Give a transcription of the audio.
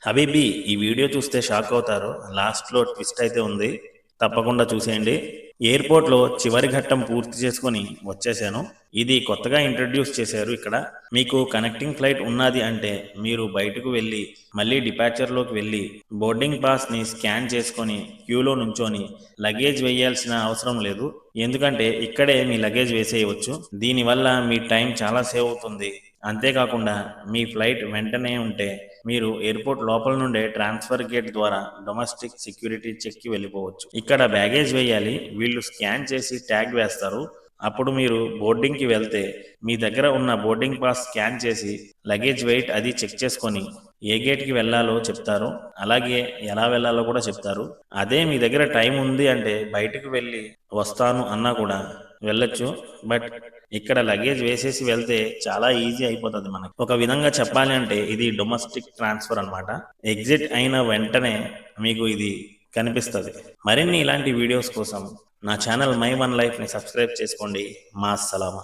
Habibi ఈ video చూస్తే shock అవుతారు. లాస్ట్లో ట్విస్ట్ అయితే ఉంది, తప్పకుండా చూసేయండి. ఎయిర్పోర్ట్లో చివరి ఘట్టం పూర్తి చేసుకొని వచ్చేసాను. ఇది కొత్తగా ఇంట్రడ్యూస్ చేశారు ఇక్కడ. మీకు కనెక్టింగ్ ఫ్లైట్ ఉన్నది అంటే మీరు బయటకు వెళ్ళి మళ్ళీ డిపార్చర్లోకి వెళ్ళి బోర్డింగ్ పాస్ని స్కాన్ చేసుకొని క్యూలో నుంచొని లగేజ్ వేయాల్సిన అవసరం లేదు. ఎందుకంటే ఇక్కడే మీ లగేజ్ వేసేయవచ్చు. దీనివల్ల మీ టైం చాలా సేవ్ అవుతుంది. అంతేకాకుండా మీ ఫ్లైట్ వెంటనే ఉంటే మీరు ఎయిర్పోర్ట్ లోపల నుండే ట్రాన్స్ఫర్ గేట్ ద్వారా డొమెస్టిక్ సెక్యూరిటీ చెక్కి వెళ్ళిపోవచ్చు. ఇక్కడ బ్యాగేజ్ వేయాలి, వీళ్ళు స్కాన్ చేసి ట్యాగ్ వేస్తారు. అప్పుడు మీరు బోర్డింగ్కి వెళ్తే మీ దగ్గర ఉన్న బోర్డింగ్ పాస్ స్కాన్ చేసి లగేజ్ వెయిట్ అది చెక్ చేసుకొని ఏ గేట్కి వెళ్ళాలో చెప్తారు, అలాగే ఎలా వెళ్ళాలో కూడా చెప్తారు. అదే మీ దగ్గర టైం ఉంది అంటే బయటకు వెళ్ళి వస్తాను అన్నా కూడా వెళ్ళొచ్చు. బట్ ఇక్కడ లగేజ్ వేసేసి వెళ్తే చాలా ఈజీ అయిపోతుంది మనకి. ఒక విధంగా చెప్పాలి అంటే ఇది డొమెస్టిక్ ట్రాన్స్ఫర్ అన్నమాట. ఎగ్జిట్ అయిన వెంటనే మీకు ఇది కనిపిస్తుంది. మరిన్ని ఇలాంటి వీడియోస్ కోసం నా ఛానల్ మై వన్ లైఫ్ని సబ్స్క్రైబ్ చేసుకోండి. మా సలామా.